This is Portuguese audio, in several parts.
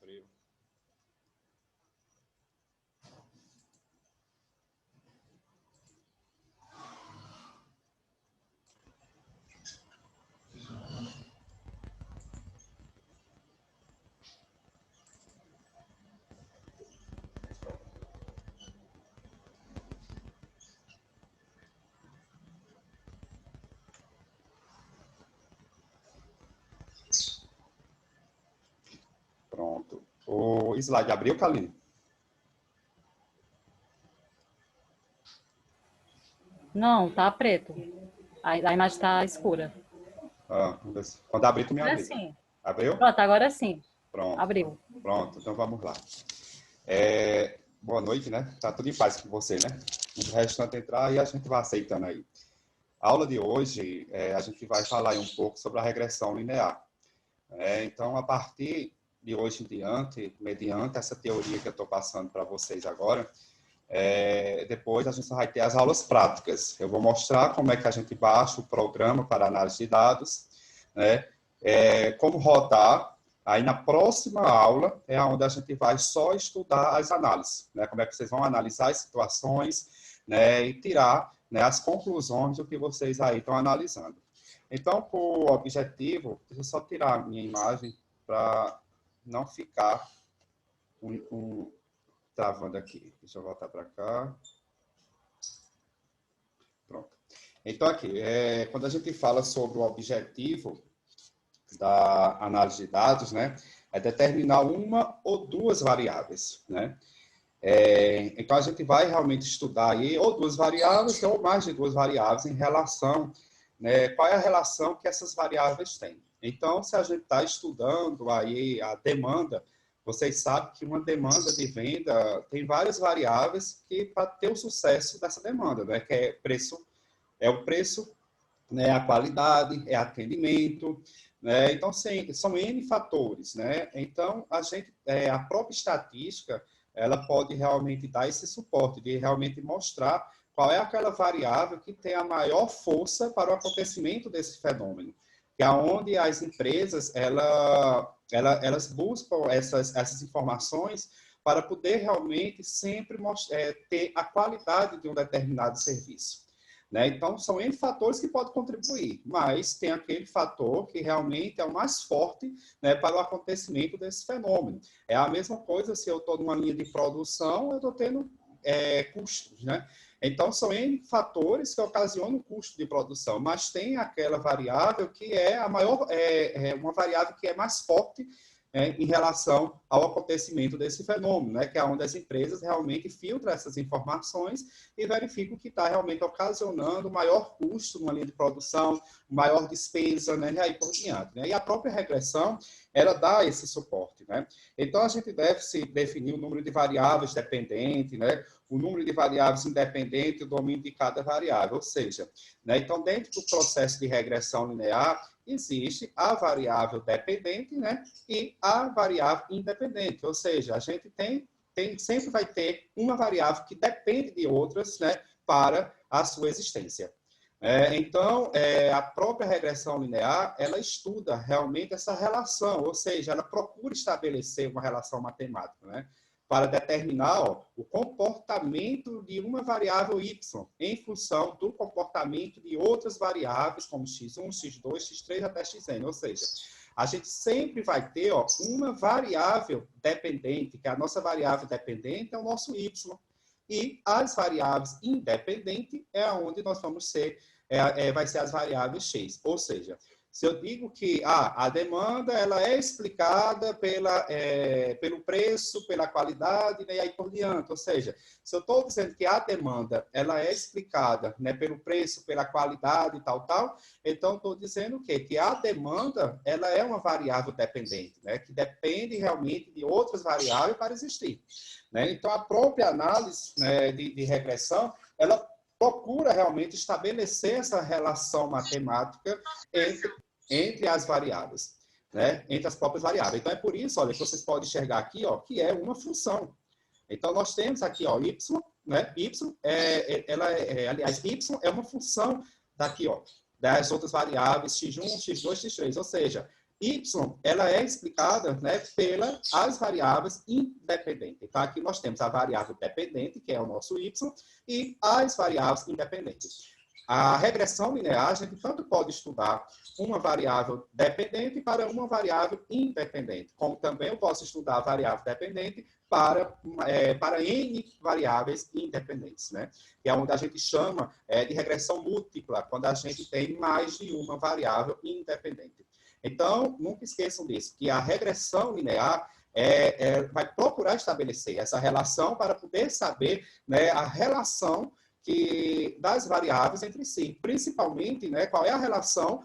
Abriu. Pronto. O slide abriu, Kaline? Não, tá preto. A imagem está escura. Quando abrir, tu me Agora avisa. sim. Abriu? Pronto, agora sim. Pronto. Abriu. Pronto, então vamos lá. Boa noite, né? Tá tudo em paz com você, né? O restante entrar e a gente vai aceitando aí. A aula de hoje, a gente vai falar aí um pouco sobre a regressão linear. Então, a partir de hoje em diante, mediante essa teoria que eu estou passando para vocês agora, depois a gente vai ter as aulas práticas. Eu vou mostrar como é que a gente baixa o programa para análise de dados, né? Como rodar. Aí, na próxima aula, é onde a gente vai só estudar as análises, né? Como é que vocês vão analisar as situações, né? E tirar, né, as conclusões do que vocês aí estão analisando. Então, por objetivo, deixa eu só tirar a minha imagem para não ficar travando aqui. Deixa eu voltar para cá. Pronto. Então, aqui, quando a gente fala sobre o objetivo da análise de dados, né, é determinar uma ou duas variáveis, né? Então, a gente vai realmente estudar aí ou duas variáveis ou mais de duas variáveis em relação, né, qual é a relação que essas variáveis têm. Então, se a gente está estudando aí a demanda, vocês sabem que uma demanda de venda tem várias variáveis que para ter o sucesso dessa demanda, né, que é o preço, né, a qualidade, é atendimento, né? Então, são N fatores, né? Então, a própria estatística, ela pode realmente dar esse suporte, de realmente mostrar qual é aquela variável que tem a maior força para o acontecimento desse fenômeno, que é onde as empresas, elas buscam essas informações para poder realmente sempre ter a qualidade de um determinado serviço. Né? Então, são N fatores que podem contribuir, mas tem aquele fator que realmente é o mais forte, né, para o acontecimento desse fenômeno. É a mesma coisa se eu estou numa linha de produção, eu estou tendo custos. Né? Então, são N fatores que ocasionam o custo de produção, mas tem aquela variável que é a maior, uma variável que é mais forte em relação ao acontecimento desse fenômeno, né, que é onde as empresas realmente filtram essas informações e verificam que está realmente ocasionando maior custo numa linha de produção, maior despesa, né, e aí por diante. Né? E a própria regressão, ela dá esse suporte. Né? Então, a gente deve se definir o número de variáveis dependente, né, o número de variáveis independente e o domínio de cada variável. Ou seja, né, então, dentro do processo de regressão linear, existe a variável dependente, né, e a variável independente. Ou seja, a gente sempre vai ter uma variável que depende de outras, né, para a sua existência. Então, a própria regressão linear, ela estuda realmente essa relação, ou seja, ela procura estabelecer uma relação matemática, né, para determinar o comportamento de uma variável y em função do comportamento de outras variáveis, como x1, x2, x3 até xn. Ou seja, a gente sempre vai ter uma variável dependente, que a nossa variável dependente é o nosso y. E as variáveis independentes é onde nós vamos ser, vai ser as variáveis x. Ou seja, se eu digo que a demanda ela é explicada pelo preço, pela qualidade, né, e aí por diante. Ou seja, se eu estou dizendo que a demanda ela é explicada, né, pelo preço, pela qualidade e tal, então estou dizendo o quê? Que a demanda ela é uma variável dependente, né, que depende realmente de outras variáveis para existir. Né? Então, a própria análise, né, de regressão, ela procura realmente estabelecer essa relação matemática entre as variáveis, né? Entre as próprias variáveis. Então, é por isso, olha, que vocês podem enxergar aqui, ó, que é uma função. Então, nós temos aqui, ó, y, né? Aliás, y é uma função daqui, ó, das outras variáveis x1, x2, x3. Ou seja, Y, ela é explicada, né, pelas variáveis independentes. Então, aqui nós temos a variável dependente, que é o nosso Y, e as variáveis independentes. A regressão linear, a gente tanto pode estudar uma variável dependente para uma variável independente, como também eu posso estudar a variável dependente para N variáveis independentes, né? Que é onde a gente chama de regressão múltipla, quando a gente tem mais de uma variável independente. Então, nunca esqueçam disso, que a regressão linear vai procurar estabelecer essa relação para poder saber, né, a relação das variáveis entre si, principalmente, né, qual é a relação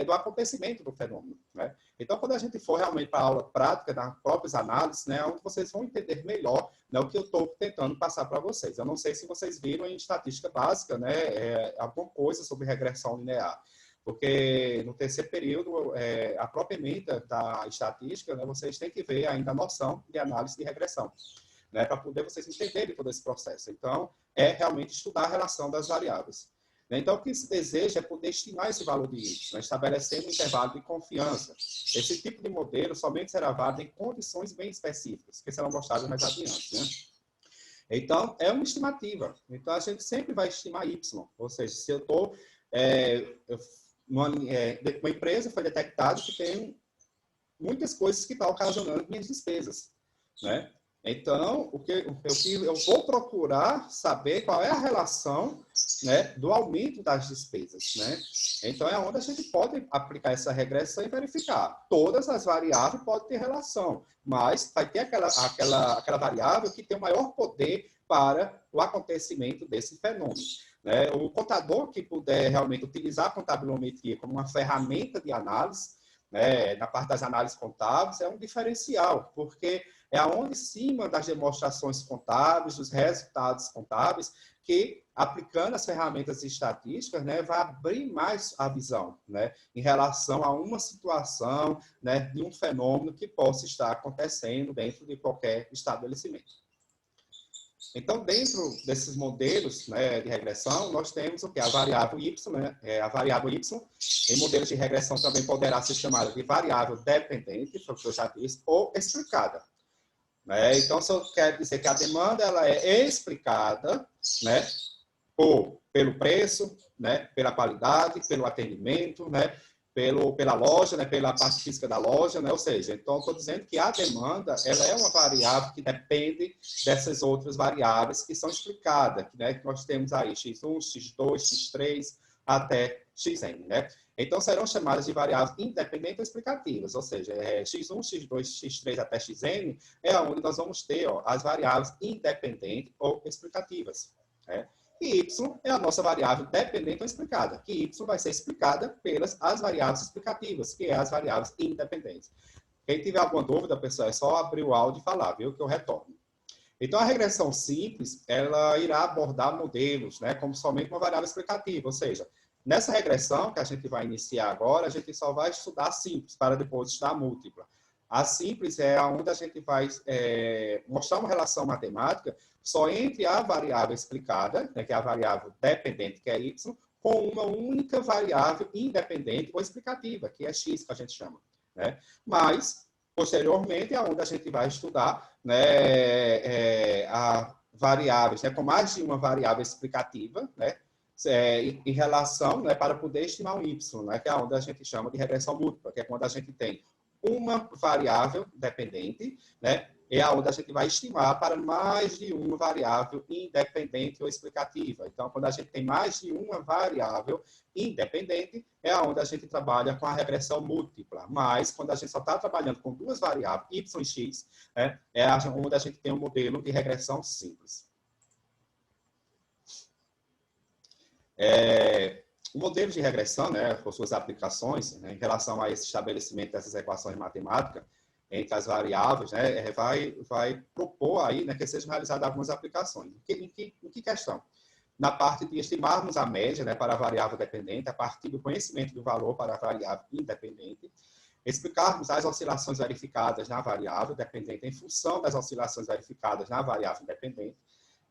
do acontecimento do fenômeno, né? Então, quando a gente for realmente para a aula prática, das próprias análises, né, onde vocês vão entender melhor, né, o que eu estou tentando passar para vocês. Eu não sei se vocês viram em estatística básica, né, alguma coisa sobre regressão linear, porque no terceiro período, a própria ementa da estatística, né, vocês têm que ver ainda a noção de análise de regressão, né, para poder vocês entenderem todo esse processo. Então, é realmente estudar a relação das variáveis. Então, o que se deseja é poder estimar esse valor de Y, né, estabelecendo um intervalo de confiança. Esse tipo de modelo somente será válido em condições bem específicas, que serão mostradas mais adiante, né? Então, é uma estimativa. Então, a gente sempre vai estimar Y. Ou seja, se eu estou... uma empresa foi detectado que tem muitas coisas que estão ocasionando minhas despesas, né? Então, o que eu vou procurar saber qual é a relação, né, do aumento das despesas, né? Então, é onde a gente pode aplicar essa regressão e verificar. Todas as variáveis podem ter relação, mas vai ter aquela variável que tem o maior poder para o acontecimento desse fenômeno, né? O contador que puder realmente utilizar a contabilimetria como uma ferramenta de análise, né, na parte das análises contábeis, é um diferencial, porque é aonde, em cima das demonstrações contábeis, dos resultados contábeis, que, aplicando as ferramentas estatísticas, né, vai abrir mais a visão, né, em relação a uma situação, né, de um fenômeno que possa estar acontecendo dentro de qualquer estabelecimento. Então, dentro desses modelos, né, de regressão, nós temos o que? A variável Y, né? A variável Y, em modelos de regressão também poderá ser chamada de variável dependente, foi o que eu já disse, ou explicada. Né? Então, se eu quero dizer que a demanda ela é explicada, né, pelo preço, né, pela qualidade, pelo atendimento, né, pela loja, né, pela parte física da loja, né, ou seja, então estou dizendo que a demanda ela é uma variável que depende dessas outras variáveis que são explicadas, né, que nós temos aí x1, x2, x3 até xn, né? Então, serão chamadas de variáveis independentes ou explicativas, ou seja, x1, x2, x3 até xn é onde nós vamos ter as variáveis independentes ou explicativas. Né? E y é a nossa variável dependente ou explicada, que y vai ser explicada pelas as variáveis explicativas, que é as variáveis independentes. Quem tiver alguma dúvida, pessoal, é só abrir o áudio e falar, viu, que eu retorno. Então, a regressão simples, ela irá abordar modelos, né, como somente uma variável explicativa, ou seja, nessa regressão que a gente vai iniciar agora, a gente só vai estudar a simples, para depois estudar a múltipla. A simples é onde a gente vai mostrar uma relação matemática só entre a variável explicada, né, que é a variável dependente, que é y, com uma única variável independente ou explicativa, que é x, que a gente chama. Né? Mas, posteriormente, é onde a gente vai estudar, né, variáveis, né, com mais de uma variável explicativa, né, em relação, né, para poder estimar um y, né, que é onde a gente chama de regressão múltipla, que é quando a gente tem uma variável dependente, né, é onde a gente vai estimar para mais de uma variável independente ou explicativa. Então, quando a gente tem mais de uma variável independente, é onde a gente trabalha com a regressão múltipla. Mas, quando a gente só está trabalhando com duas variáveis, y e x, né, é onde a gente tem um modelo de regressão simples. O modelo de regressão, né, com suas aplicações, né, em relação a esse estabelecimento dessas equações matemáticas entre as variáveis, né, vai propor aí, né, que sejam realizadas algumas aplicações. Em que questão? Na parte de estimarmos a média, né, para a variável dependente, a partir do conhecimento do valor para a variável independente, explicarmos as oscilações verificadas na variável dependente em função das oscilações verificadas na variável independente,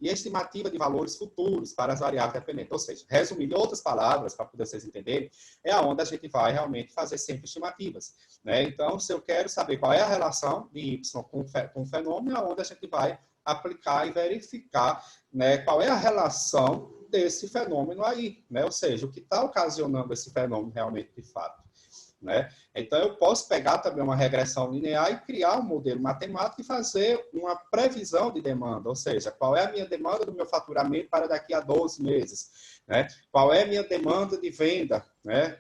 e estimativa de valores futuros para as variáveis dependentes. Ou seja, resumindo em outras palavras, para poder vocês entenderem, é onde a gente vai realmente fazer sempre estimativas, né? Então, se eu quero saber qual é a relação de Y com o fenômeno, é onde a gente vai aplicar e verificar, né, qual é a relação desse fenômeno aí, né? Ou seja, o que está ocasionando esse fenômeno realmente de fato, né? Então, eu posso pegar também uma regressão linear e criar um modelo matemático e fazer uma previsão de demanda, ou seja, qual é a minha demanda do meu faturamento para daqui a 12 meses, né? Qual é a minha demanda de venda, né?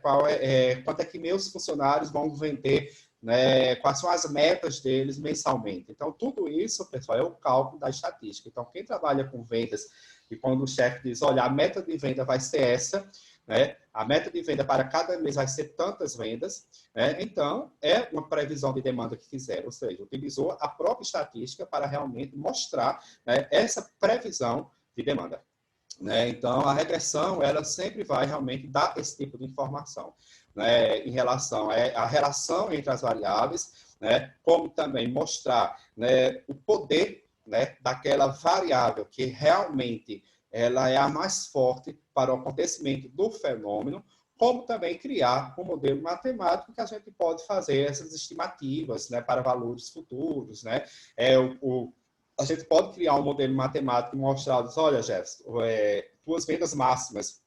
Quanto é que meus funcionários vão vender, né? Quais são as metas deles mensalmente. Então, tudo isso, pessoal, é o cálculo da estatística. Então, quem trabalha com vendas e quando o chefe diz, olha, a meta de venda vai ser essa, né? A meta de venda para cada mês vai ser tantas vendas, né? Então, é uma previsão de demanda que fizeram, ou seja, utilizou a própria estatística para realmente mostrar, né, essa previsão de demanda, né? Então, a regressão, ela sempre vai realmente dar esse tipo de informação, né, em relação à relação entre as variáveis, né, como também mostrar, né, o poder, né, daquela variável que realmente ela é a mais forte para o acontecimento do fenômeno, como também criar um modelo matemático que a gente pode fazer essas estimativas, né, para valores futuros, né? A gente pode criar um modelo matemático e mostrar, olha, Jefferson, tuas vendas máximas,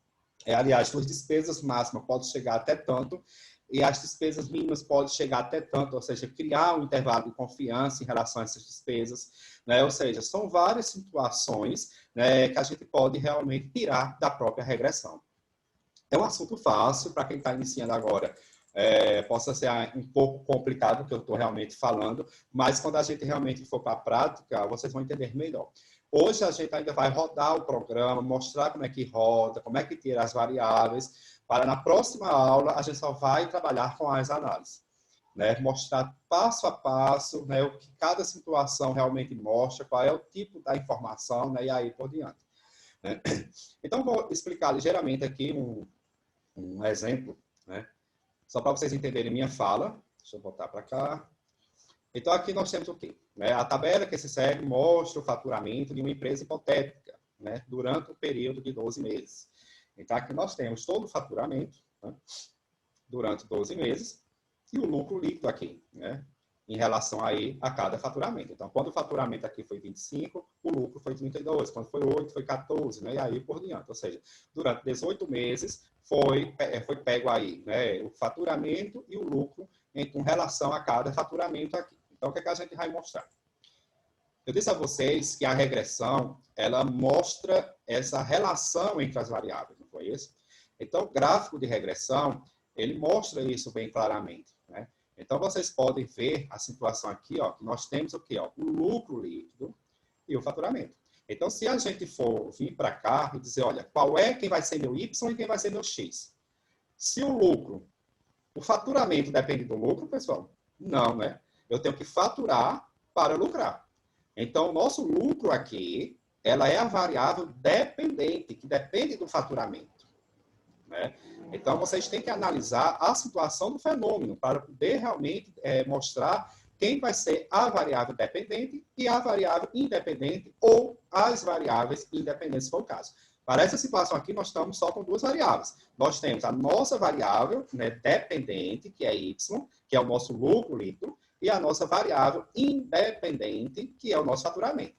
aliás, suas despesas máximas podem chegar até tanto, e as despesas mínimas podem chegar até tanto, ou seja, criar um intervalo de confiança em relação a essas despesas, né? Ou seja, são várias situações, né, que a gente pode realmente tirar da própria regressão. É um assunto fácil para quem está iniciando agora. Possa ser um pouco complicado o que eu estou realmente falando, mas quando a gente realmente for para a prática, vocês vão entender melhor. Hoje a gente ainda vai rodar o programa, mostrar como é que roda, como é que tira as variáveis, para na próxima aula a gente só vai trabalhar com as análises, né? Mostrar passo a passo, né, o que cada situação realmente mostra, qual é o tipo da informação, né, e aí por diante, né? Então, vou explicar ligeiramente aqui um exemplo, né? Só para vocês entenderem minha fala. Deixa eu voltar para cá. Então, aqui nós temos o quê? A tabela que se segue mostra o faturamento de uma empresa hipotética, né, durante o período de 12 meses. Então, aqui nós temos todo o faturamento, né, durante 12 meses e o lucro líquido aqui, né, em relação aí a cada faturamento. Então, quando o faturamento aqui foi 25, o lucro foi 32. Quando foi 8, foi 14, né, e aí por diante. Ou seja, durante 18 meses foi pego aí, né, o faturamento e o lucro com relação a cada faturamento aqui. Então, o que é que a gente vai mostrar? Eu disse a vocês que a regressão, ela mostra essa relação entre as variáveis, não foi isso? Então, o gráfico de regressão, ele mostra isso bem claramente, né? Então, vocês podem ver a situação aqui, ó, que nós temos o quê? Ó, o lucro líquido e o faturamento. Então, se a gente for vir para cá e dizer, olha, quem vai ser meu Y e quem vai ser meu X? Se o faturamento depende do lucro, pessoal? Não, né? Eu tenho que faturar para lucrar. Então, o nosso lucro aqui, ela é a variável dependente, que depende do faturamento, né? Então, vocês têm que analisar a situação do fenômeno para poder realmente mostrar quem vai ser a variável dependente e a variável independente ou as variáveis independentes, se for o caso. Para essa situação aqui, nós estamos só com duas variáveis. Nós temos a nossa variável, né, dependente, que é Y, que é o nosso lucro líquido, e a nossa variável independente, que é o nosso faturamento.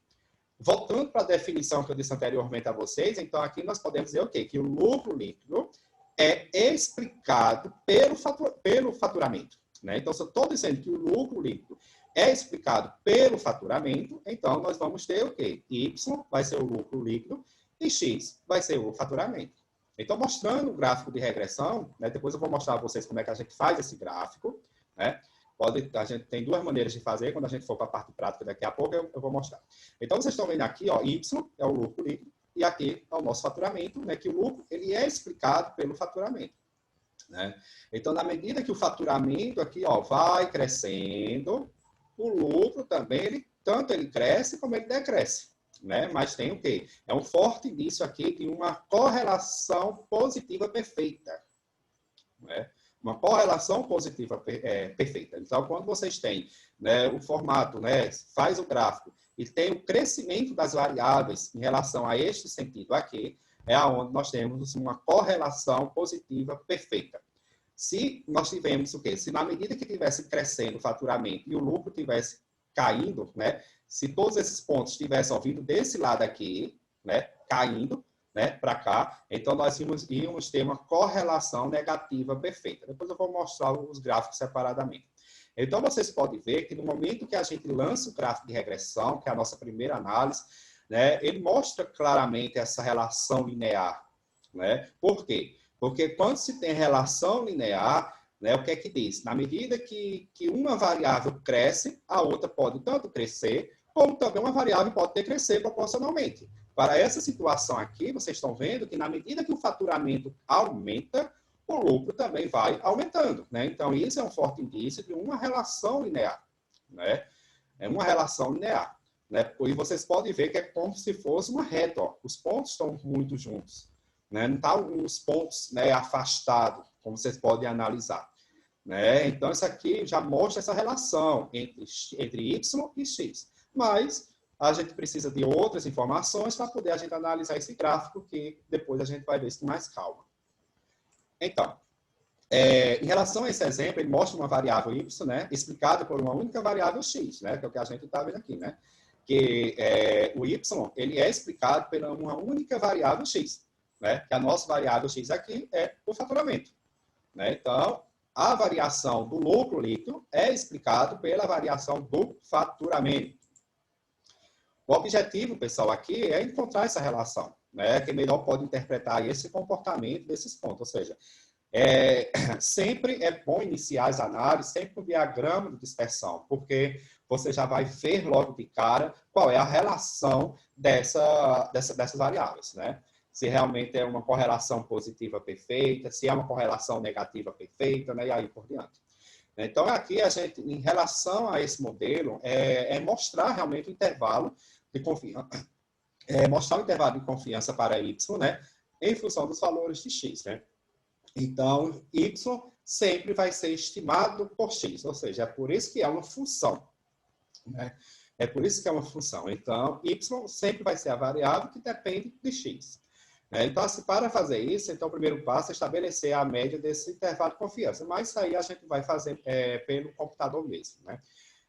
Voltando para a definição que eu disse anteriormente a vocês, então aqui nós podemos dizer o quê? Que o lucro líquido é explicado pelo faturamento, né? Então, se eu estou dizendo que o lucro líquido é explicado pelo faturamento, então nós vamos ter o quê? Y vai ser o lucro líquido e X vai ser o faturamento. Então, mostrando o gráfico de regressão, né, depois eu vou mostrar a vocês como é que a gente faz esse gráfico, né? A gente tem duas maneiras de fazer, quando a gente for para a parte prática daqui a pouco, eu vou mostrar. Então, vocês estão vendo aqui, ó, Y é o lucro líquido, e aqui é o nosso faturamento, né, que o lucro ele é explicado pelo faturamento, né? Então, na medida que o faturamento aqui, ó, vai crescendo, o lucro também, tanto ele cresce como ele decresce, né? Mas tem o quê? É um forte indício aqui de uma correlação positiva perfeita, né? Uma correlação positiva perfeita. Então, quando vocês têm, né, o formato, né, faz o gráfico, e tem o crescimento das variáveis em relação a este sentido aqui, é onde nós temos uma correlação positiva perfeita. Se nós tivemos o quê? Se na medida que tivesse crescendo o faturamento e o lucro tivesse caindo, né? Se todos esses pontos tivessem vindo desse lado aqui, né? Caindo, né? Para cá, então nós íamos ter uma correlação negativa perfeita. Depois eu vou mostrar os gráficos separadamente. Então, vocês podem ver que no momento que a gente lança o gráfico de regressão, que é a nossa primeira análise, né, ele mostra claramente essa relação linear. Né? Por quê? Porque quando se tem relação linear, né, o que é que diz? Na medida que uma variável cresce, a outra pode tanto crescer, como também uma variável pode decrescer proporcionalmente. Para essa situação aqui, vocês estão vendo que na medida que o faturamento aumenta, o lucro também vai aumentando. Né? Então, isso é um forte indício de uma relação linear. Né? É uma relação linear. Né? E vocês podem ver que é como se fosse uma reta. Ó. Os pontos estão muito juntos. Né? Não estão alguns pontos, né, afastados, como vocês podem analisar. Né? Então, isso aqui já mostra essa relação entre Y e X. Mas a gente precisa de outras informações para poder a gente analisar esse gráfico, que depois a gente vai ver isso com mais calma. Então, em relação a esse exemplo, ele mostra uma variável y, né, explicada por uma única variável x, né, que é o que a gente está vendo aqui, né, que o y ele é explicado por uma única variável x, né, que a nossa variável x aqui é o faturamento. Né, então, a variação do lucro líquido é explicado pela variação do faturamento. O objetivo, pessoal, aqui é encontrar essa relação, né, que melhor pode interpretar esse comportamento desses pontos, ou seja, sempre é bom iniciar as análises sempre com o diagrama de dispersão, porque você já vai ver logo de cara qual é a relação dessas variáveis, né? Se realmente é uma correlação positiva perfeita, se é uma correlação negativa perfeita, né? E aí por diante. Então, aqui a gente, em relação a esse modelo, mostrar realmente o intervalo de confiança, mostrar o intervalo de confiança para Y, né? Em função dos valores de X, né? Então, y sempre vai ser estimado por x, ou seja, é por isso que é uma função. Né? É por isso que é uma função. Então, y sempre vai ser a variável que depende de x. Então, para fazer isso, então, o primeiro passo é estabelecer a média desse intervalo de confiança, mas isso aí a gente vai fazer pelo computador mesmo. Né?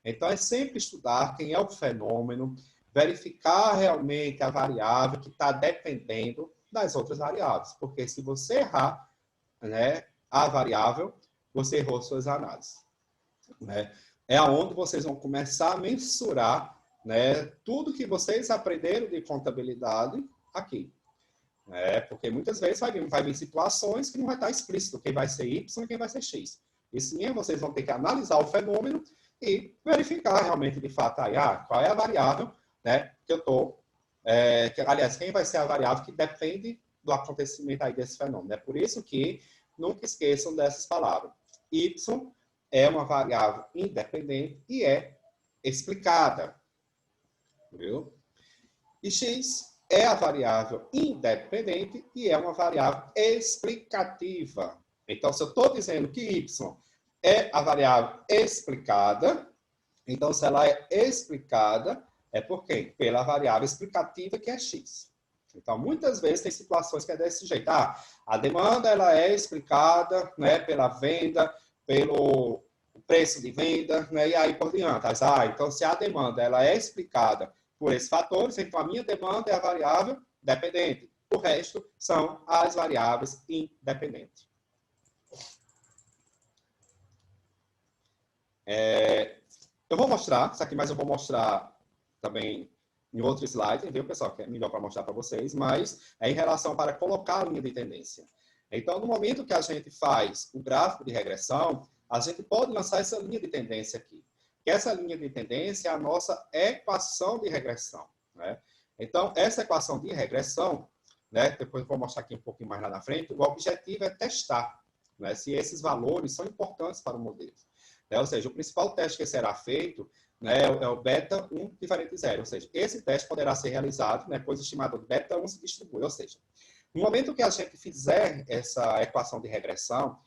Então, é sempre estudar quem é o fenômeno, verificar realmente a variável que está dependendo das outras variáveis, porque se você errar, né, a variável, você errou suas análises. Né? É onde vocês vão começar a mensurar, né, tudo que vocês aprenderam de contabilidade aqui. Né? Porque muitas vezes vai vir situações que não vai estar explícito quem vai ser Y e quem vai ser X. E sim, vocês vão ter que analisar o fenômeno e verificar realmente, de fato, qual é a variável, né, que eu estou... aliás, quem vai ser a variável que depende do acontecimento aí desse fenômeno. É por isso que nunca esqueçam dessas palavras. Y é uma variável independente e é explicada. Viu? E X é a variável independente e é uma variável explicativa. Então, se eu estou dizendo que Y é a variável explicada, então, se ela é explicada, é por quê? Pela variável explicativa, que é X. Então, muitas vezes tem situações que é desse jeito. A demanda ela é explicada, né, pela venda, pelo preço de venda, né, e aí por diante. Então, se a demanda ela é explicada por esses fatores, então a minha demanda é a variável dependente. O resto são as variáveis independentes. Eu vou mostrar isso aqui, mas eu vou mostrar também em outro slide, viu, pessoal? Que é melhor para mostrar para vocês, mas é em relação para colocar a linha de tendência. Então, no momento que a gente faz o gráfico de regressão, a gente pode lançar essa linha de tendência aqui. Que essa linha de tendência é a nossa equação de regressão. Né? Então, essa equação de regressão, né, depois eu vou mostrar aqui um pouquinho mais lá na frente, o objetivo é testar, né, se esses valores são importantes para o modelo. Né? Ou seja, o principal teste que será feito, né, é o beta 1 diferente de 0. Ou seja, esse teste poderá ser realizado, né, pois o estimador de beta 1 se distribui. Ou seja, no momento que a gente fizer essa equação de regressão,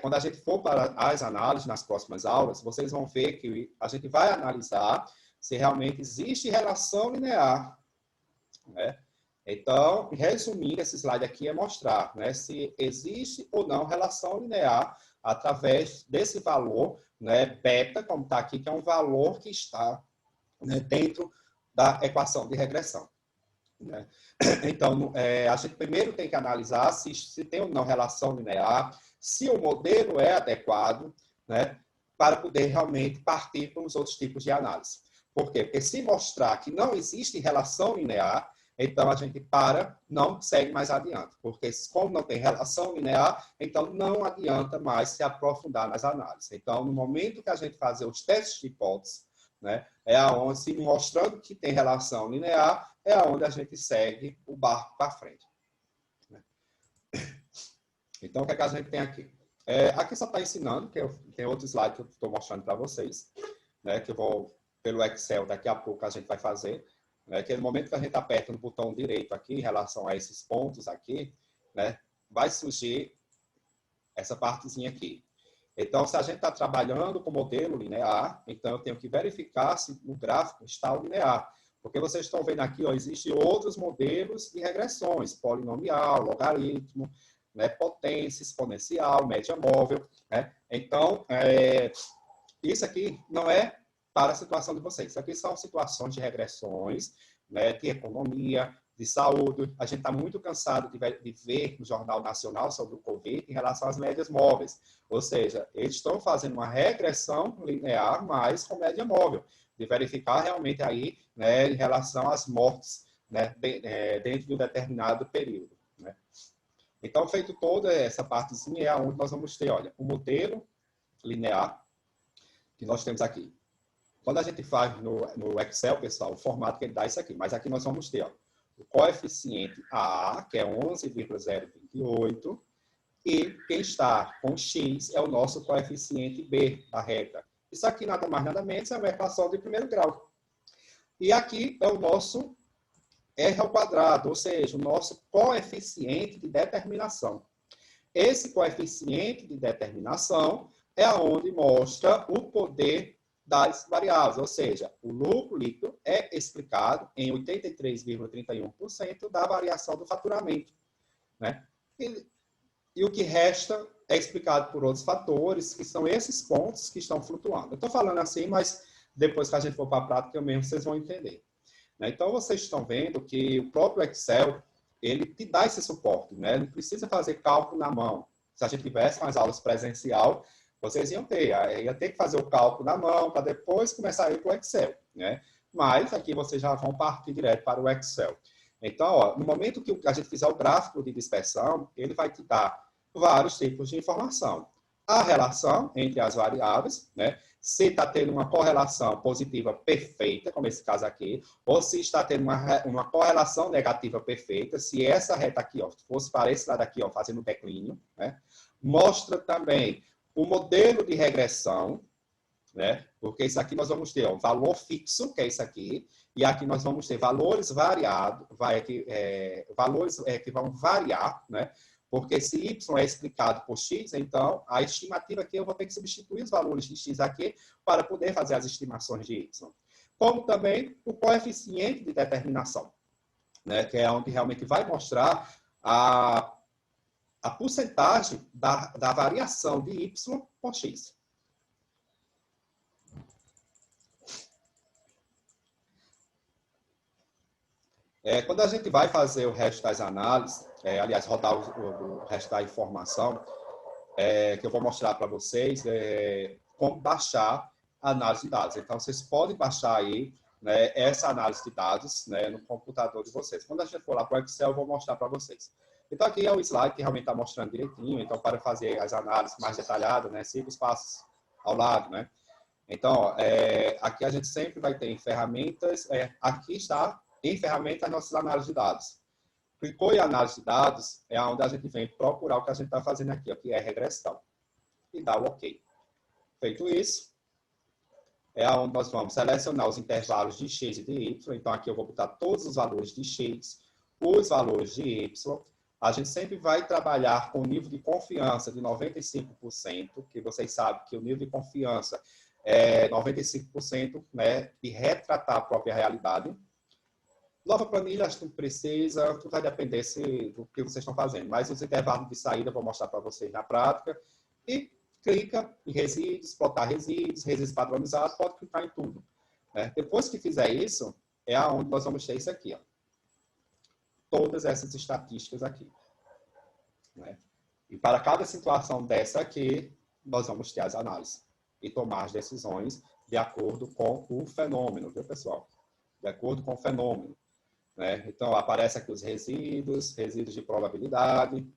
quando a gente for para as análises nas próximas aulas, vocês vão ver que a gente vai analisar se realmente existe relação linear, né? Então, resumindo, esse slide aqui é mostrar, né, se existe ou não relação linear através desse valor, né, beta, como está aqui, que é um valor que está, né, dentro da equação de regressão, né? Então, a gente primeiro tem que analisar se tem ou não relação linear, se o modelo é adequado, né, para poder realmente partir para os outros tipos de análise. Por quê? Porque se mostrar que não existe relação linear, então a gente não segue mais adiante. Porque como não tem relação linear, então não adianta mais se aprofundar nas análises. Então, no momento que a gente fazer os testes de hipótese, né, é aonde, se mostrando que tem relação linear, é aonde a gente segue o barco para frente. Então, o que é que a gente tem aqui? Aqui só está ensinando, que tem outro slide que eu estou mostrando para vocês, né, que eu vou, pelo Excel, daqui a pouco a gente vai fazer, né, que no momento que a gente aperta no botão direito aqui, em relação a esses pontos aqui, né, vai surgir essa partezinha aqui. Então, se a gente está trabalhando com modelo linear, então eu tenho que verificar se o gráfico está linear. Porque vocês estão vendo aqui, ó, existem outros modelos de regressões, polinomial, logaritmo, né, potência, exponencial, média móvel, né? Então, isso aqui não é para a situação de vocês. Isso aqui são situações de regressões, né, de economia, de saúde. A gente está muito cansado de ver no Jornal Nacional sobre o Covid em relação às médias móveis. Ou seja, eles estão fazendo uma regressão linear, mas com média móvel, de verificar realmente aí, né, em relação às mortes, né, dentro de um determinado período, né? Então, feito toda essa partezinha, é onde nós vamos ter, olha, o modelo linear que nós temos aqui. Quando a gente faz no Excel, pessoal, o formato que ele dá é isso aqui. Mas aqui nós vamos ter, ó, o coeficiente A, que é 11,028, e quem está com X é o nosso coeficiente B da reta. Isso aqui nada mais, nada menos, é uma equação de primeiro grau. E aqui é o nosso R ao quadrado, ou seja, o nosso coeficiente de determinação. Esse coeficiente de determinação é onde mostra o poder das variáveis, ou seja, o lucro líquido é explicado em 83,31% da variação do faturamento, né? E o que resta é explicado por outros fatores, que são esses pontos que estão flutuando. Eu estou falando assim, mas depois que a gente for para a prática mesmo, vocês vão entender. Então, vocês estão vendo que o próprio Excel, ele te dá esse suporte, né? Não precisa fazer cálculo na mão. Se a gente tivesse as aulas presencial, vocês iam ter. Ia ter que fazer o cálculo na mão para depois começar a ir para o Excel, né? Mas aqui vocês já vão partir direto para o Excel. Então, ó, no momento que a gente fizer o gráfico de dispersão, ele vai te dar vários tipos de informação. A relação entre as variáveis, né? Se está tendo uma correlação positiva perfeita, como esse caso aqui, ou se está tendo uma correlação negativa perfeita, se essa reta aqui, ó, fosse para esse lado aqui, ó, fazendo declínio, né? Mostra também o modelo de regressão, né? Porque isso aqui nós vamos ter, ó, valor fixo, que é isso aqui, e aqui nós vamos ter valores variados, valores que vão variar, né? Porque se y é explicado por x, então a estimativa aqui eu vou ter que substituir os valores de x aqui para poder fazer as estimações de y. Como também o coeficiente de determinação, né, que é onde realmente vai mostrar a porcentagem da variação de y por x. Quando a gente vai fazer o resto das análises, aliás, rodar o resto da informação, que eu vou mostrar para vocês, como baixar a análise de dados. Então, vocês podem baixar aí, né, essa análise de dados, né, no computador de vocês. Quando a gente for lá para o Excel, eu vou mostrar para vocês. Então, aqui é o slide que realmente está mostrando direitinho. Então, para fazer as análises mais detalhadas, né, siga os passos ao lado, né? Então, ó, aqui a gente sempre vai ter em ferramentas, aqui está em ferramentas nossas análises de dados. Clicou em análise de dados, é onde a gente vem procurar o que a gente está fazendo aqui, ó, que é regressão. E dá o OK. Feito isso, é onde nós vamos selecionar os intervalos de x e de y. Então, aqui eu vou botar todos os valores de x, os valores de y. A gente sempre vai trabalhar com nível de confiança de 95%, que vocês sabem que o nível de confiança 95%, né, de retratar a própria realidade. Nova planilha, acho que não precisa, tudo vai depender do que vocês estão fazendo. Mas os intervalos de saída eu vou mostrar para vocês na prática. E clica em resíduos, plotar resíduos padronizados, pode clicar em tudo. Né? Depois que fizer isso, é aonde nós vamos ter isso aqui. Ó. Todas essas estatísticas aqui. Né? E para cada situação dessa aqui, nós vamos ter as análises. E tomar as decisões de acordo com o fenômeno, viu, pessoal? De acordo com o fenômeno. Né? Então, aparece aqui os resíduos de probabilidade.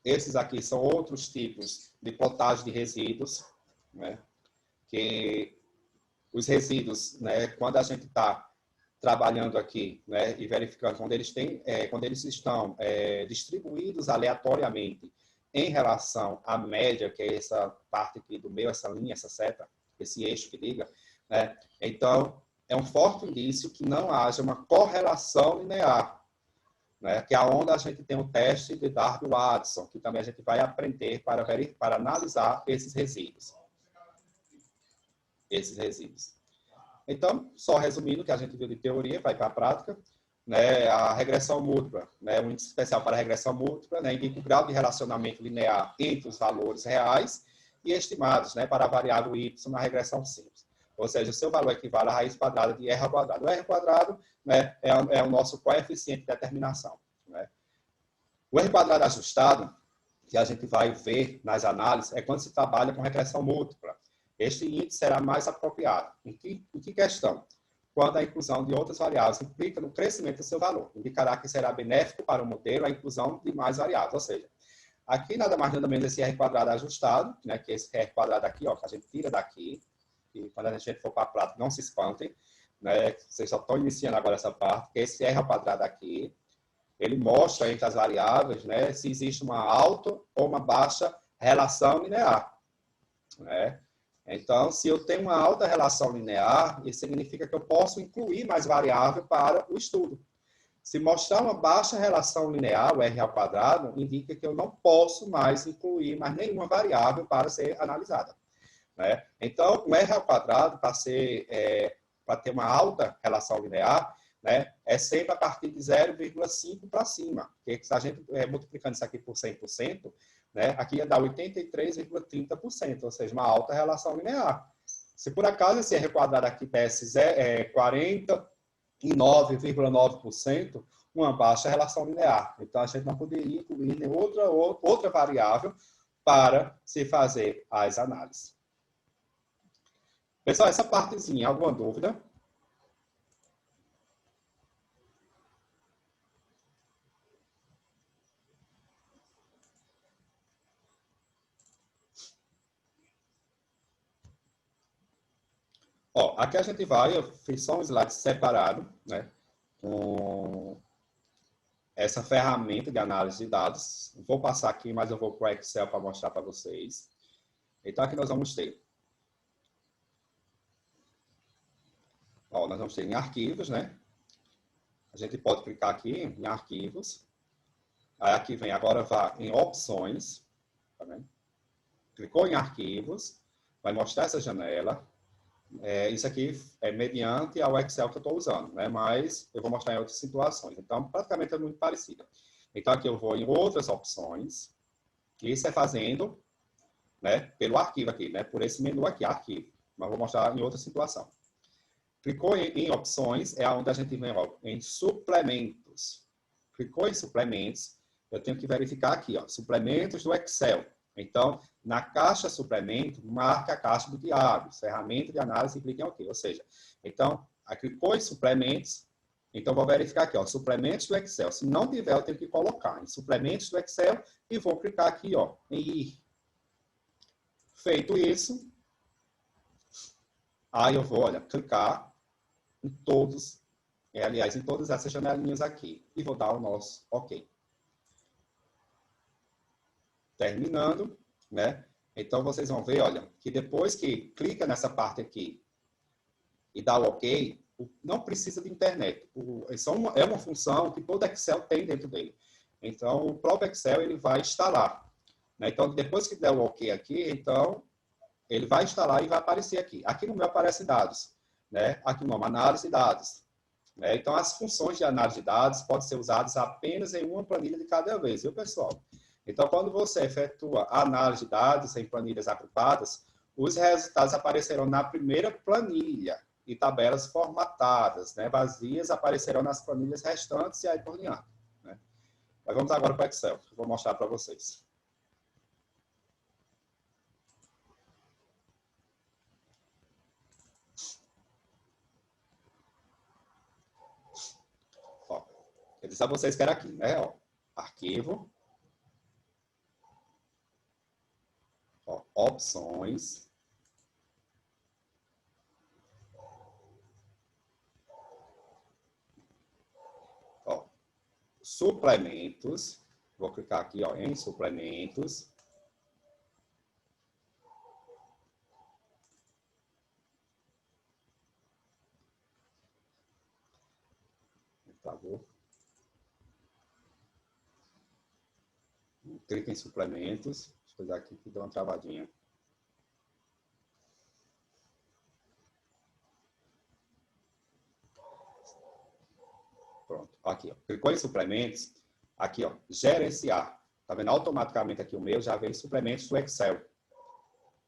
Esses aqui são outros tipos de plotagem de resíduos. Né? Que os resíduos, né, quando a gente está trabalhando aqui, né, e verificando quando eles estão distribuídos aleatoriamente em relação à média, que é essa parte aqui do meio, essa linha, essa seta, esse eixo que liga, né? Então, é um forte indício que não haja uma correlação linear, né? Que é onde a gente tem o teste de Darby-Watson, que também a gente vai aprender para analisar esses resíduos. Então, só resumindo o que a gente viu de teoria, vai para a prática, né? A regressão múltipla, né? Um índice especial para a regressão múltipla, né? Indica o grau de relacionamento linear entre os valores reais e estimados, né? Para a variável y na regressão simples. Ou seja, o seu valor equivale à raiz quadrada de r ao quadrado. O r quadrado, né, é o nosso coeficiente de determinação. Né? O r quadrado ajustado, que a gente vai ver nas análises, é quando se trabalha com regressão múltipla. Este índice será mais apropriado. Em que questão? Quando a inclusão de outras variáveis implica no crescimento do seu valor. Indicará que será benéfico para o modelo a inclusão de mais variáveis. Ou seja, aqui nada mais nada menos esse r quadrado ajustado, né, que esse r quadrado aqui, ó, que a gente tira daqui. E quando a gente for para a prática, não se espantem, né? Vocês só estão iniciando agora essa parte, que esse r ao quadrado aqui, ele mostra entre as variáveis, né, se existe uma alta ou uma baixa relação linear. Né? Então, se eu tenho uma alta relação linear, isso significa que eu posso incluir mais variável para o estudo. Se mostrar uma baixa relação linear, o r ao quadrado, indica que eu não posso mais incluir mais nenhuma variável para ser analisada. Né? Então, o r ao quadrado, para ter uma alta relação linear, né, é sempre a partir de 0,5 para cima. Porque se a gente multiplicando isso aqui por 100%, né, aqui ia dar 83,30%, ou seja, uma alta relação linear. Se por acaso esse r quadrado aqui desse 49,9%, uma baixa relação linear. Então, a gente não poderia incluir nenhuma outra variável para se fazer as análises. Pessoal, essa partezinha, alguma dúvida? Ó, aqui a gente vai, eu fiz só um slide separado, né, com essa ferramenta de análise de dados. Vou passar aqui, mas eu vou para o Excel para mostrar para vocês. Então, aqui nós vamos ter. Ó, nós vamos ter em arquivos, né? A gente pode clicar aqui em arquivos. Aí aqui vem, agora vá em opções. Tá vendo? Clicou em arquivos, vai mostrar essa janela. Isso aqui é mediante ao Excel que eu estou usando, né? Mas eu vou mostrar em outras situações. Então, praticamente é muito parecido. Então, aqui eu vou em outras opções. Isso é fazendo, né, pelo arquivo aqui, né? Por esse menu aqui, arquivo. Mas vou mostrar em outra situação. Clicou em opções, é onde a gente vem ó, em suplementos. Clicou em suplementos, eu tenho que verificar aqui, ó, suplementos do Excel. Então, na caixa suplemento, marca a caixa do diário, ferramenta de análise e clique em OK. Ou seja, então, clicou em suplementos, então vou verificar aqui, ó, suplementos do Excel. Se não tiver, eu tenho que colocar em suplementos do Excel e vou clicar aqui, ó, em ir. Feito isso, aí eu vou, olha, clicar em todos, aliás, em todas essas janelinhas aqui. E vou dar o nosso OK. Terminando, né? Então, vocês vão ver, olha, que depois que clica nessa parte aqui e dá o OK, não precisa de internet. É uma função que todo Excel tem dentro dele. Então, o próprio Excel ele vai instalar. Né? Então, depois que der o OK aqui, então, ele vai instalar e vai aparecer aqui. Aqui no meu aparece dados, né? Aqui no nome, análise de dados. Né? Então, as funções de análise de dados podem ser usadas apenas em uma planilha de cada vez, viu, pessoal? Então, quando você efetua a análise de dados em planilhas agrupadas, os resultados aparecerão na primeira planilha e tabelas formatadas, né? Vazias aparecerão nas planilhas restantes e aí por diante. Né? Mas vamos agora para o Excel, que eu vou mostrar para vocês. Ó, eu disse a vocês que era aqui, né? Ó, arquivo. Ó, opções. Ó, suplementos. Vou clicar aqui, ó, em suplementos. Por favor. Clique em suplementos. Deixa eu dar aqui que deu uma travadinha. Pronto. Aqui, ó. Clicou em suplementos. Aqui, ó, gerenciar. Tá vendo? Automaticamente aqui o meu já vem suplementos do Excel.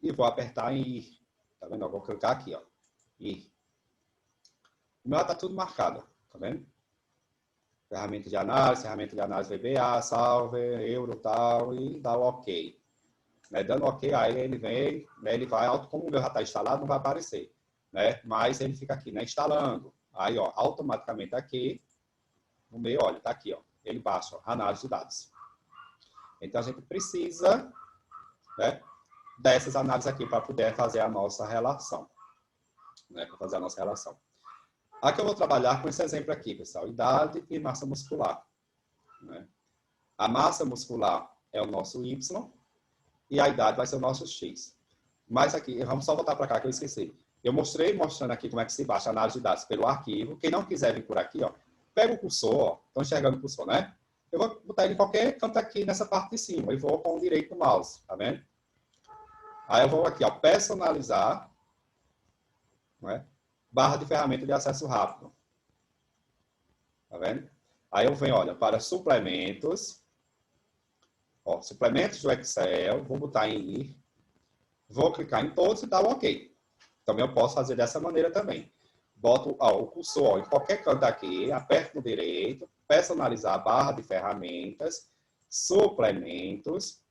E vou apertar em ir. Tá vendo? Eu vou clicar aqui, ó. Ir. O meu tá tudo marcado. Tá vendo? Ferramenta de análise VBA, salve, euro, tal, e dá o OK. Né? Dando OK, aí ele vem, né? Ele vai, como o meu já está instalado, não vai aparecer. Né? Mas ele fica aqui, né? Instalando. Aí, ó, automaticamente aqui, no meio, olha, tá aqui, ó. Ele baixa, ó, análise de dados. Então, a gente precisa, né, dessas análises aqui para poder fazer a nossa relação. Né? Para fazer a nossa relação. Aqui eu vou trabalhar com esse exemplo aqui, pessoal. Idade e massa muscular. Né? A massa muscular é o nosso Y e a idade vai ser o nosso X. Mas aqui, vamos só voltar para cá que eu esqueci. Eu mostrando aqui como é que se baixa a análise de dados pelo arquivo. Quem não quiser vir por aqui, ó, pega o cursor, ó. Estão enxergando o cursor, né? Eu vou botar ele em qualquer canto aqui nessa parte de cima e vou com o direito do mouse, tá vendo? Aí eu vou aqui, ó, personalizar, né? Barra de ferramenta de acesso rápido. Tá vendo? Aí eu venho, olha, para suplementos. Ó, suplementos do Excel. Vou botar em ir. Vou clicar em todos e dar o OK. Também eu posso fazer dessa maneira também. Boto ó, o cursor ó, em qualquer canto aqui. Aperto no direito. Personalizar a barra de ferramentas. Suplementos.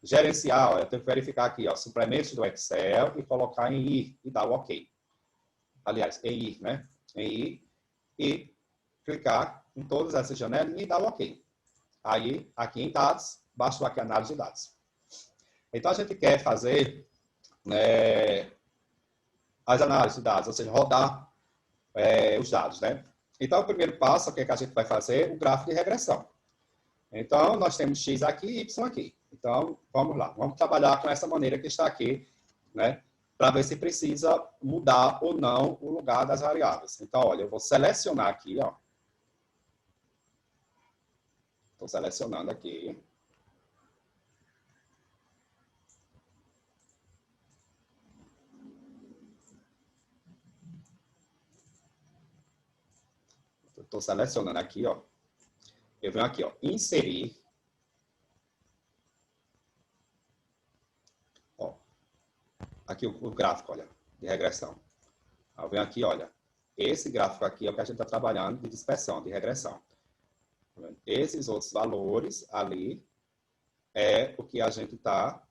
Gerenciar. Ó, eu tenho que verificar aqui. Ó, suplementos do Excel. E colocar em ir. E dar o OK. Aliás, em ir, né? Em ir e clicar em todas essas janelas e dar o OK. Aí, aqui em dados, basta aqui a análise de dados. Então, a gente quer fazer né, as análises de dados, ou seja, rodar os dados, né? Então, o primeiro passo, o que a gente vai fazer? O gráfico de regressão. Então, nós temos X aqui e Y aqui. Então, vamos lá. Vamos trabalhar com essa maneira que está aqui, né? Para ver se precisa mudar ou não o lugar das variáveis. Então, olha, eu vou selecionar aqui, ó. Estou selecionando aqui. Estou selecionando aqui, ó. Eu venho aqui, ó, inserir. Ó, aqui o gráfico, olha, de regressão. Eu venho aqui, olha, esse gráfico aqui é o que a gente está trabalhando de dispersão, de regressão. Esses outros valores ali é o que a gente está,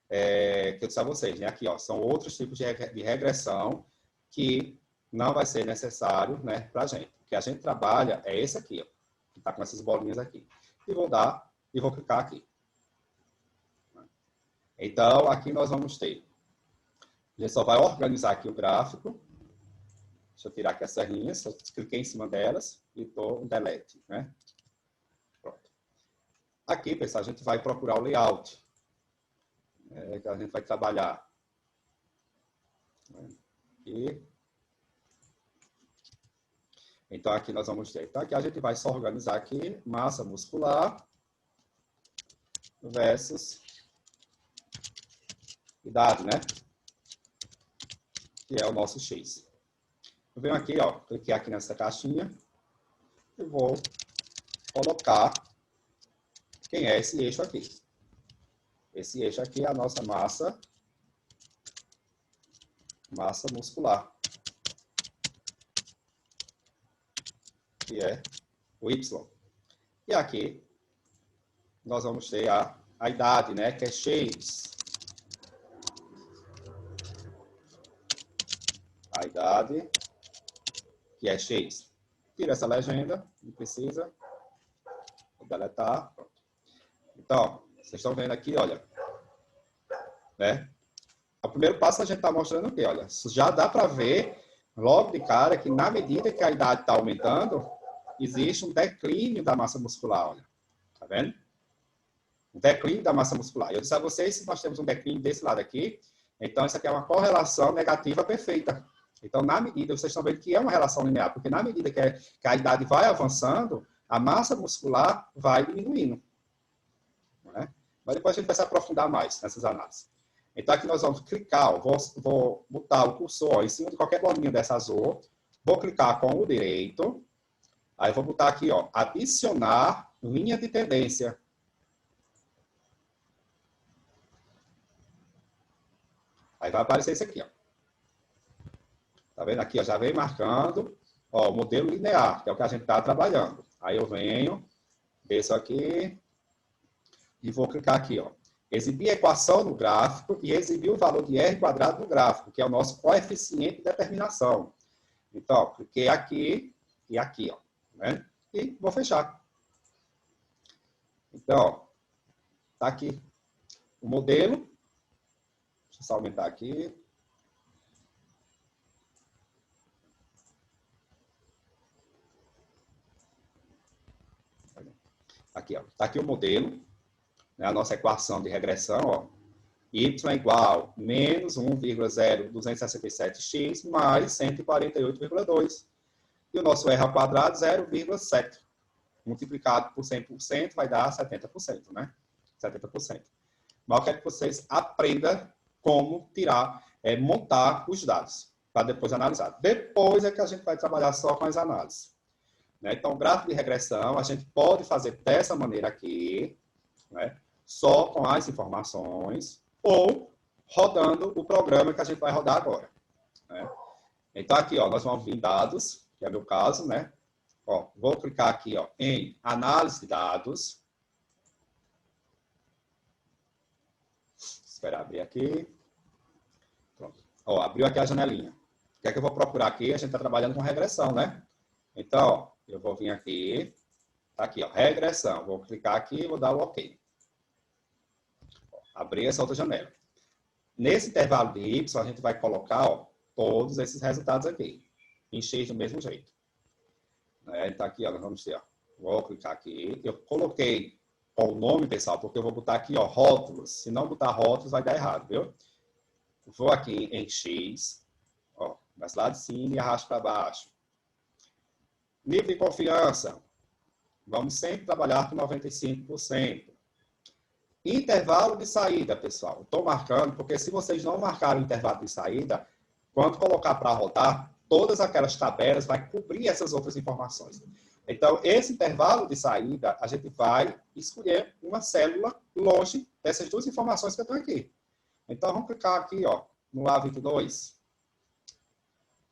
que eu disse a vocês, né? Aqui, ó, são outros tipos de regressão que não vai ser necessário, né, para a gente. O que a gente trabalha é esse aqui, ó, que está com essas bolinhas aqui. E vou dar, e vou clicar aqui. Então, aqui nós vamos ter. A gente só vai organizar aqui o gráfico. Deixa eu tirar aqui essas linhas. Eu cliquei em cima delas e dou um delete, né? Pronto. Aqui, pessoal, a gente vai procurar o layout. Que a gente vai trabalhar. E então, aqui nós vamos ter. Então, aqui a gente vai só organizar aqui. Massa muscular versus idade, né? Que é o nosso X. Eu venho aqui, ó, cliquei aqui nessa caixinha e vou colocar quem é esse eixo aqui. Esse eixo aqui é a nossa massa muscular, que é o Y. E aqui nós vamos ter a idade, né, que é X. A idade, que é X. Tira essa legenda, não precisa. Vou deletar. Então, vocês estão vendo aqui, olha. Né? O primeiro passo a gente está mostrando o quê? Olha, já dá para ver logo de cara que na medida que a idade está aumentando, existe um declínio da massa muscular, olha. Tá vendo? Um declínio da massa muscular. Eu disse a vocês, se nós temos um declínio desse lado aqui, então isso aqui é uma correlação negativa perfeita. Então, na medida, vocês estão vendo que é uma relação linear, porque na medida que a idade vai avançando, a massa muscular vai diminuindo. Né? Mas depois a gente vai se aprofundar mais nessas análises. Então, aqui nós vamos clicar, ó, vou botar o cursor ó, em cima de qualquer bolinha dessa azul, vou clicar com o direito, aí vou botar aqui, ó, adicionar linha de tendência. Aí vai aparecer isso aqui, ó. Tá vendo aqui, ó, já vem marcando, ó, o modelo linear, que é o que a gente está trabalhando. Aí eu venho, desço aqui e vou clicar aqui, ó. Exibir a equação no gráfico e exibir o valor de R quadrado no gráfico, que é o nosso coeficiente de determinação. Então, ó, cliquei aqui e aqui, ó, né? E vou fechar. Então, ó, tá aqui o modelo. Deixa eu só aumentar aqui. Aqui, ó, tá aqui o modelo, né? A nossa equação de regressão, ó. Y é igual a menos 1,0267x mais 148,2. E o nosso R ao quadrado, 0,7. Multiplicado por 100% vai dar 70%, né? 70%. Mas eu quero que vocês aprendam como montar os dados, para depois analisar. Depois é que a gente vai trabalhar só com as análises. Né? Então, o gráfico de regressão, a gente pode fazer dessa maneira aqui, né? Só com as informações, ou rodando o programa que a gente vai rodar agora. Né? Então, aqui, ó, nós vamos vir em dados, que é o meu caso, né? Ó, vou clicar aqui, ó, em análise de dados. Esperar abrir aqui. Pronto. Ó, abriu aqui a janelinha. O que é que eu vou procurar aqui? A gente está trabalhando com regressão, né? Então, ó, eu vou vir aqui. Tá aqui, ó, regressão. Vou clicar aqui e vou dar o OK. Abrir essa outra janela. Nesse intervalo de Y, a gente vai colocar, ó, todos esses resultados aqui. Em X do mesmo jeito. Então, aqui, ó, nós vamos ter, ó, vou clicar aqui. Eu coloquei com o nome, pessoal, porque eu vou botar aqui, ó, rótulos. Se não botar rótulos, vai dar errado, viu? Vou aqui em X, ó, vai lá de cima e arrasto para baixo. Nível de confiança. Vamos sempre trabalhar com 95%. Intervalo de saída, pessoal. Estou marcando, porque se vocês não marcarem o intervalo de saída, quando colocar para rodar, todas aquelas tabelas vai cobrir essas outras informações. Então, esse intervalo de saída, a gente vai escolher uma célula longe dessas duas informações que estão aqui. Então, vamos clicar aqui, ó, no A22.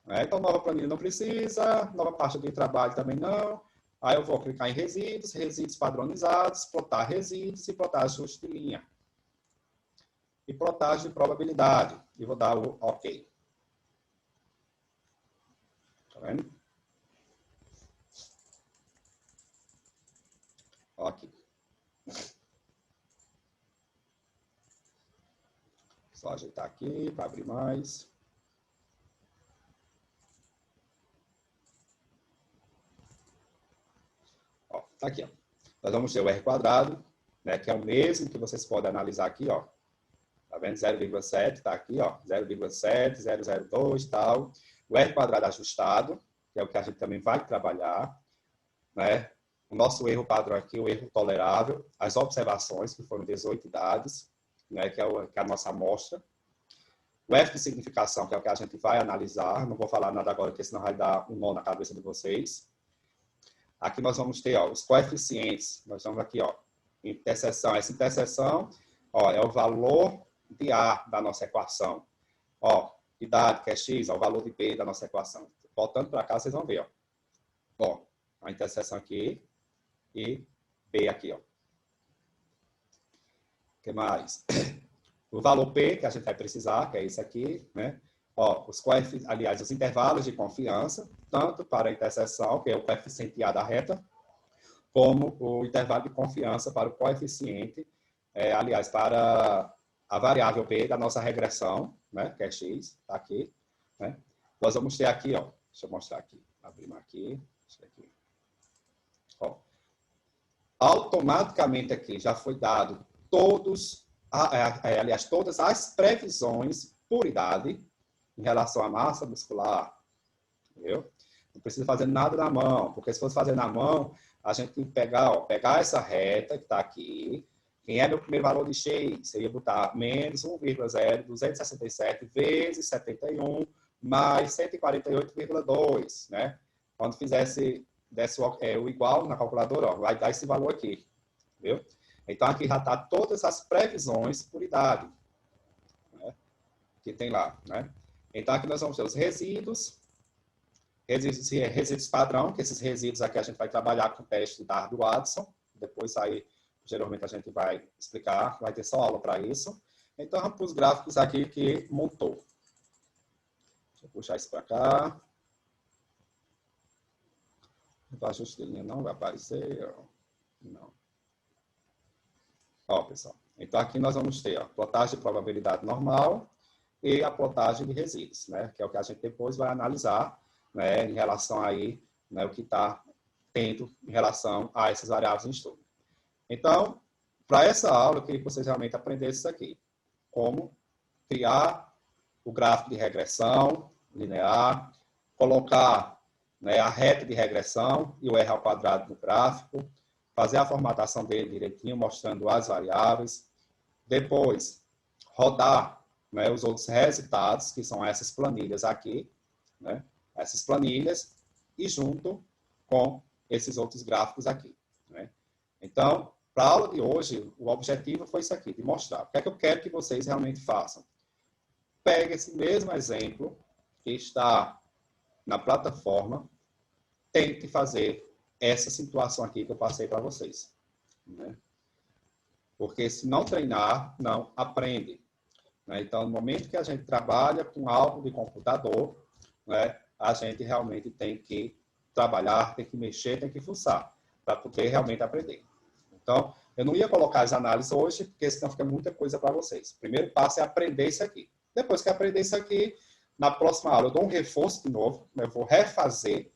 Então, nova planilha não precisa, nova pasta de trabalho também não. Aí eu vou clicar em resíduos, resíduos padronizados, plotar resíduos e plotar ajuste de linha. E plotagem de probabilidade. E vou dar o OK. Tá vendo? Ó aqui. Só ajeitar aqui para abrir mais. Ó, tá aqui, ó. Nós vamos ter o R quadrado, né, que é o mesmo que vocês podem analisar aqui, ó. Tá vendo? 0,7, tá aqui, ó. 0,7, 0,02 e tal. O R quadrado ajustado, que é o que a gente também vai trabalhar, né? O nosso erro padrão aqui, o erro tolerável, as observações, que foram 18 dados, né, que é a nossa amostra, O F de significação, que é o que a gente vai analisar. Não vou falar nada agora, porque senão vai dar um nó na cabeça de vocês. Aqui nós vamos ter ó, os coeficientes. Nós vamos aqui, ó, interseção. Essa interseção ó, é o valor de A da nossa equação. Ó, idade, que é X, ó, o valor de B da nossa equação. Voltando para cá, vocês vão ver. Ó, a interseção aqui e B aqui. Ó. O que mais? O valor P, que a gente vai precisar, que é esse aqui, né? Ó, aliás, os intervalos de confiança, tanto para a interseção, que é o coeficiente A da reta, como o intervalo de confiança para o coeficiente, aliás, para a variável P da nossa regressão, né? Que é X, tá aqui. Né? Nós vamos ter aqui, ó, deixa eu mostrar aqui, abrir aqui, isso aqui. Ó, automaticamente aqui já foi dado todas as previsões por idade em relação à massa muscular, entendeu? Não precisa fazer nada na mão, porque se fosse fazer na mão, a gente tem que pegar essa reta que está aqui. Quem é meu primeiro valor de X? Eu ia botar menos 1,0267 vezes 71 mais 148,2, né? Quando desse o igual na calculadora, ó, vai dar esse valor aqui, entendeu? Então, aqui já está todas as previsões por idade, né? Que tem lá, né? Então, aqui nós vamos ter os resíduos padrão, que esses resíduos aqui a gente vai trabalhar com o teste da Darby-Watson. Depois aí, geralmente a gente vai explicar, vai ter só aula para isso. Então, vamos para os gráficos aqui que montou. Deixa eu puxar isso para cá. O ajuste de linha não vai aparecer. Não. Ó, pessoal. Então, aqui nós vamos ter a plotagem de probabilidade normal e a plotagem de resíduos, né? Que é o que a gente depois vai analisar, né? Em relação aí, né? O que está tendo em relação a essas variáveis em estudo. Então, para essa aula, eu queria que vocês realmente aprendessem isso aqui. Como criar o gráfico de regressão linear, colocar, né, a reta de regressão e o R ao quadrado no gráfico, fazer a formatação dele direitinho, mostrando as variáveis. Depois, rodar, né, os outros resultados, que são essas planilhas aqui, né, essas planilhas, e junto com esses outros gráficos aqui. Né. Então, para a aula de hoje, o objetivo foi isso aqui, de mostrar o que é que eu quero que vocês realmente façam. Pegue esse mesmo exemplo que está na plataforma, tente fazer essa situação aqui que eu passei para vocês. Né? Porque se não treinar, não aprende. Né? Então, no momento que a gente trabalha com algo de computador, né, a gente realmente tem que trabalhar, tem que mexer, tem que fuçar, para poder realmente aprender. Então, eu não ia colocar as análises hoje, porque senão fica muita coisa para vocês. O primeiro passo é aprender isso aqui. Depois que aprender isso aqui, na próxima aula eu dou um reforço de novo, eu vou refazer,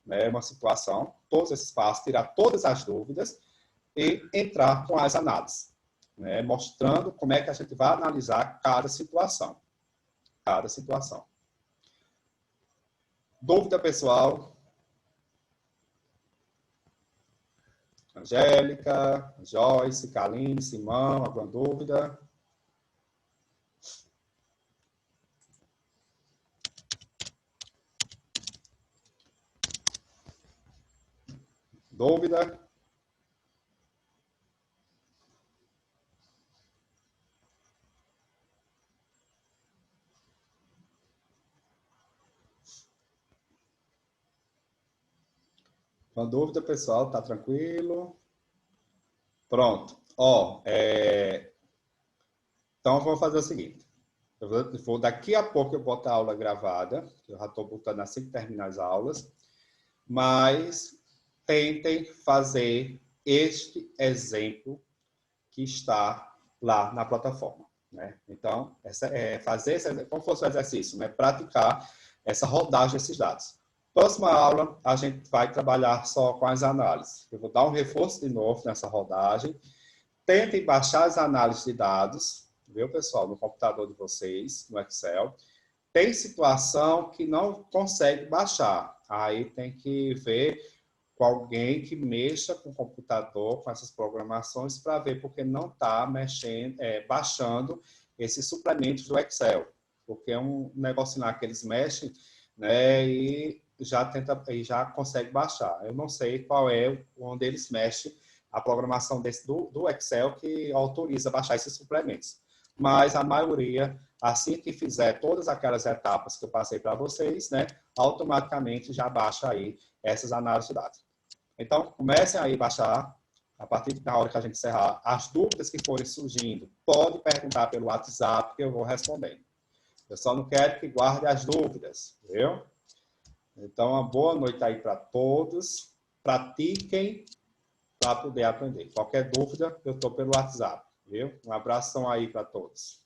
né, uma situação, todos esses passos, tirar todas as dúvidas e entrar com as análises, né, mostrando como é que a gente vai analisar cada situação. Cada situação. Dúvida, pessoal? Angélica, Joyce, Kaline, Simão, alguma dúvida? Dúvida? Uma dúvida, pessoal? Tá tranquilo? Pronto. Ó, então, eu vou fazer o seguinte. Daqui a pouco eu boto a aula gravada, que eu já estou botando assim que terminar as aulas, mas tentem fazer este exemplo que está lá na plataforma. Né? Então, fazer como fosse o exercício, né? Praticar essa rodagem desses dados. Próxima aula, a gente vai trabalhar só com as análises. Eu vou dar um reforço de novo nessa rodagem. Tentem baixar as análises de dados, viu, pessoal, no computador de vocês, no Excel. Tem situação que não consegue baixar. Aí tem que ver com alguém que mexa com o computador, com essas programações, para ver porque não está baixando esses suplementos do Excel. porque é um negocinho lá que eles mexem, né, e já consegue baixar. Eu não sei qual é onde eles mexem a programação do Excel que autoriza baixar esses suplementos. Mas a maioria, assim que fizer todas aquelas etapas que eu passei para vocês, né, automaticamente já baixa aí essas análises de dados. Então, comecem aí a baixar, a partir da hora que a gente encerrar, as dúvidas que forem surgindo, pode perguntar pelo WhatsApp que eu vou respondendo. Eu só não quero que guarde as dúvidas, viu? Então, uma boa noite aí para todos. Pratiquem para poder aprender. Qualquer dúvida, eu estou pelo WhatsApp, viu? Um abração aí para todos.